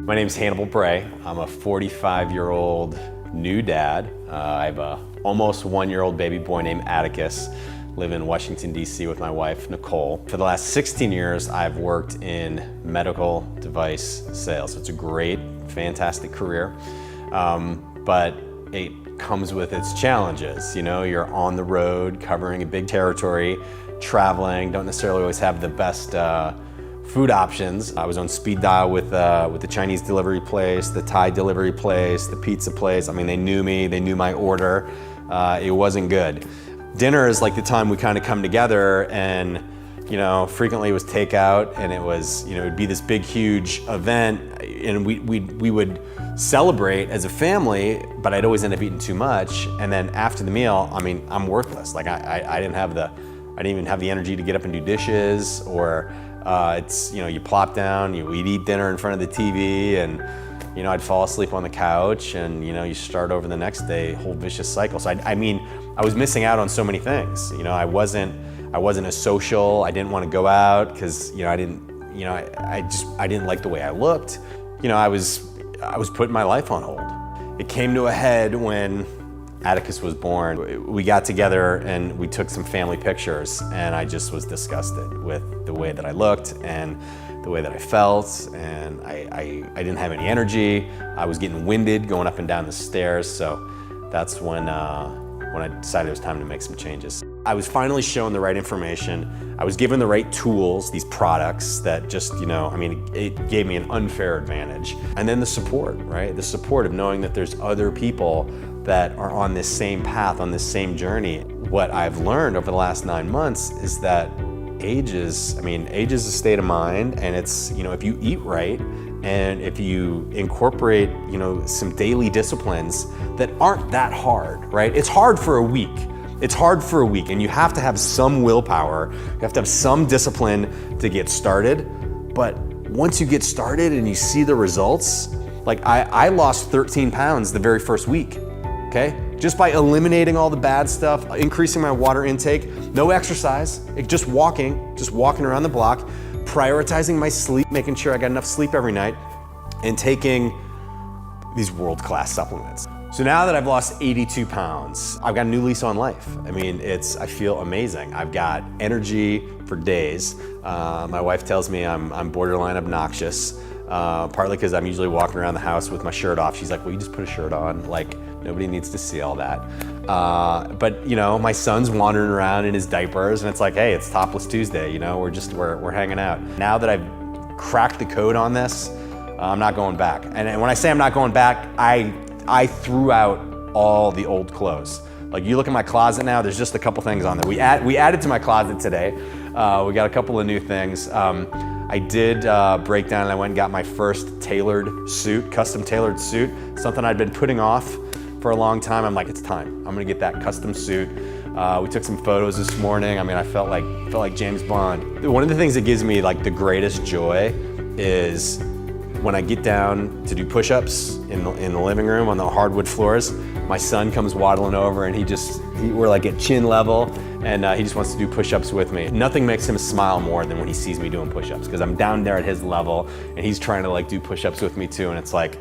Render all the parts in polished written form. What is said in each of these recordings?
My name's Hannibal. I'm a 45-year-old new dad. I have a almost 1-year-old baby boy named Atticus. Live in Washington, D.C. with my wife, Nicole. For the last 16 years, I've worked in medical device sales. It's a great, fantastic career, but it comes with its challenges. You know, you're on the road, covering a big territory, traveling, don't necessarily always have the best food options. I was on speed dial with the Chinese delivery place, the Thai delivery place, the pizza place. I mean, they knew me, they knew my order. It wasn't good. Dinner is like the time we kind of come together, and you know, frequently it was takeout, and it was, you know, it'd be this big, huge event, and we would celebrate as a family, but I'd always end up eating too much. And then after the meal, I mean, I'm worthless. Like I didn't even have the energy to get up and do dishes, or it's, you know, you plop down, we'd eat dinner in front of the TV, and you know, I'd fall asleep on the couch, and you know, you start over the next day, whole vicious cycle. So I mean, I was missing out on so many things. You know, I wasn't as social. I didn't want to go out because, you know, I didn't like the way I looked. You know, I was putting my life on hold. It came to a head when Atticus was born. We got together and we took some family pictures, and I just was disgusted with the way that I looked and the way that I felt, and I didn't have any energy. I was getting winded going up and down the stairs, so that's when I decided it was time to make some changes. I was finally shown the right information. I was given the right tools, these products that just, you know, I mean, it gave me an unfair advantage. And then the support, right? The support of knowing that there's other people that are on this same path, on this same journey. What I've learned over the last 9 months is that age is a state of mind, and it's, you know, if you eat right, and if you incorporate, you know, some daily disciplines that aren't that hard, right? It's hard for a week. It's hard for a week, and you have to have some willpower. You have to have some discipline to get started. But once you get started and you see the results, like I lost 13 pounds the very first week, okay? Just by eliminating all the bad stuff, increasing my water intake, no exercise, just walking around the block, prioritizing my sleep, making sure I got enough sleep every night, and taking these world-class supplements. So now that I've lost 82 pounds, I've got a new lease on life. I mean, I feel amazing. I've got energy for days. My wife tells me I'm borderline obnoxious, partly because I'm usually walking around the house with my shirt off. She's like, well, you just put a shirt on. Like, nobody needs to see all that. But you know, my son's wandering around in his diapers, and it's like, hey, it's Topless Tuesday, you know, we're hanging out. Now that I've cracked the code on this, I'm not going back. And when I say I'm not going back, I threw out all the old clothes. Like, you look at my closet now, there's just a couple things on there. We added to my closet today. We got a couple of new things. I did break down and I went and got my first tailored suit, custom tailored suit, something I'd been putting off for a long time. I'm like, it's time. I'm gonna get that custom suit. We took some photos this morning. I mean, I felt like James Bond. One of the things that gives me like the greatest joy is when I get down to do push-ups in the living room on the hardwood floors. My son comes waddling over, and we're like at chin level, and he just wants to do push-ups with me. Nothing makes him smile more than when he sees me doing push-ups, because I'm down there at his level, and he's trying to like do push-ups with me too, and it's like,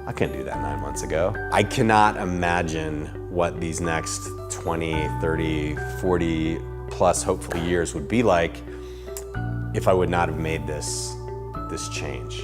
I couldn't do that 9 months ago. I cannot imagine what these next 20, 30, 40 plus hopefully years would be like if I would not have made this change.